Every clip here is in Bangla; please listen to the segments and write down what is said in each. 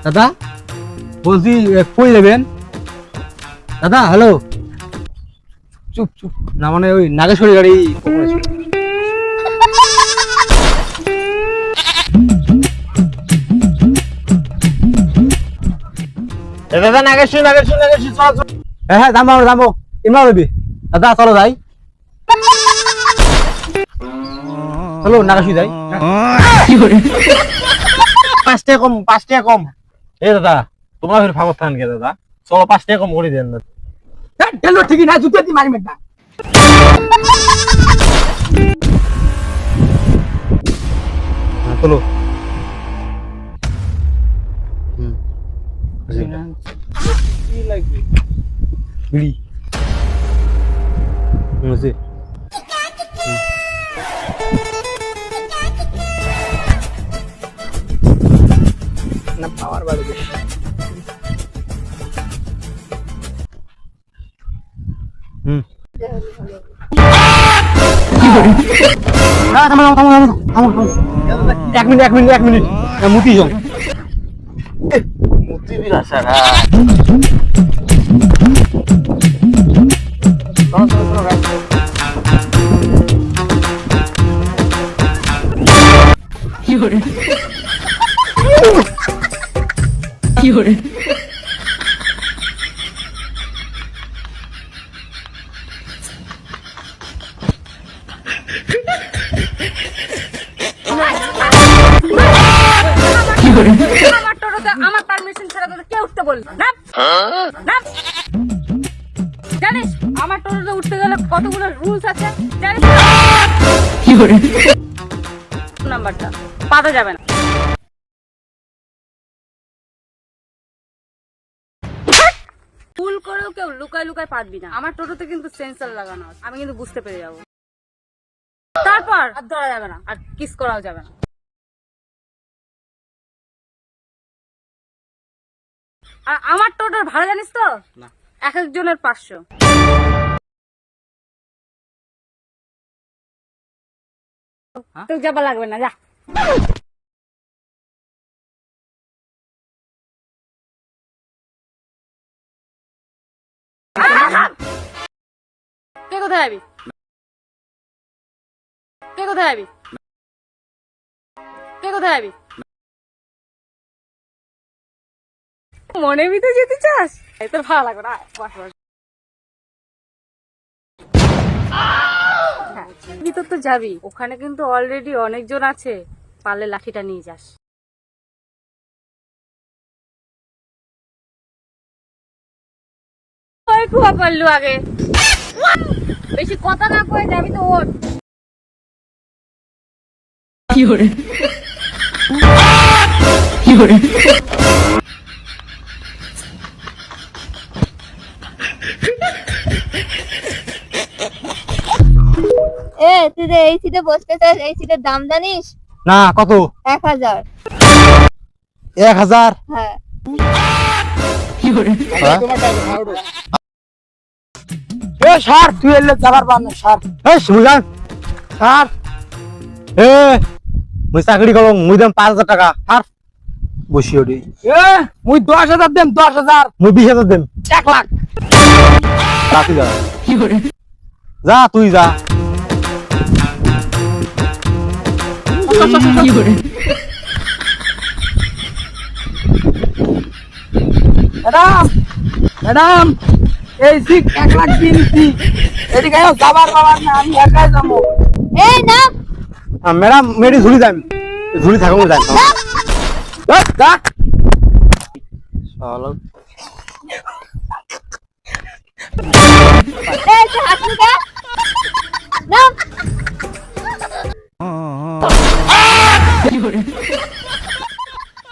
দাদা বলছি কই যাবেন দাদা? হ্যালো, চুপ চুপ না, মানে ওই নাগেশ্বরী গাড়ি কখন আসবে? দাদা নাগেশ্বরী চলো। হ্যাঁ হ্যাঁ, দামো দামো, ইমরান রবি দাদা, চলো যাই। চলো নাগেশ্বরী যাই। 5 টাকা কম। দাদা তোমরা ফের ফাগত থাকেন কে দাদা? চলো 5 টাকা কম করে দেন না। ঠিকই না, জুতো দিয়ে মারি মেঘনা। চলো। বিড়ি আছে। না পাওয়ার বাড়ি বেশি। এক মিনিট মুতি যাও। মুতি বিলা সারা। কি করে আমার টোটোতে আমার পারমিশন ছাড়া তোদের কে উঠতে বলল না? জানিস আমার টোটোতে উঠতে গেলে কতগুলো রুলস আছে জানিস? কি করে নাম্বারটা পাতা যাবে না। ভুল করেও কেউ লুকায় লুকায় পারবি না। আমার টোটোতে কিন্তু সেন্সর লাগানো আছে, আমি কিন্তু বুঝতে পেরে যাবো। তারপর আর ধরা যাবে না, আর কিস করাও যাবে না। আর আমার টোটোর ভাড়া জানিস তো? এক একজনের 500। তো যাবা লাগবে না, যা। কে কোথায় যাবি? কে কোথায় যাবি? কে কোথায় যাবি? মনে ভিতরে যেতে চাস? তোর ভালো লাগবে না, বস বস। ভিতর তো যাবি, ওখানে কিন্তু অলরেডি অনেকজন আছে, পারলে লাঠিটা নিয়ে যাস। কুয়া পারলু আগে, বেশি কথা না কয়ে যাবি তো ওঠ। কি করে কি করে তুই যে এই সিটে বসতে চাস, এই সিটের দাম জানিস? না, কত? 1000। 1000? হ্যাঁ। কি করে সার তুই এলে যাবার পার না, সার সুজান সার। মুই চাকরি করো, মুই দাম 5000 টাকা। সার বসি ওটি। মুই 10,000 দেম, 10,000। মুই 20,000 দেম, 1 লাখ। রাখি যা। কি করে যা তুই যা। কি করে ম্যাডাম ম্যাডাম, এই সিট 1 লাখ দিয়ে নিচ্ছি। এদিকে যাবার বাবার না, আমি একাই যাবো। এই না ম্যাডাম, মেরি ঝুলি যান, ঝুলি থাকো যান। যা চলো। এই তুই হাসলি কে? না কি করে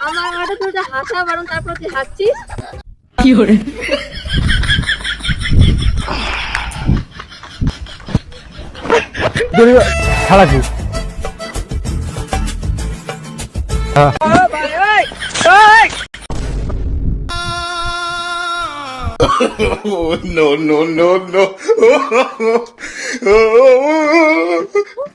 আমার মাঠে তুই যে হাসা বারণ, তারপর তুই হাসছিস। কি করে ছাড়া কি? no.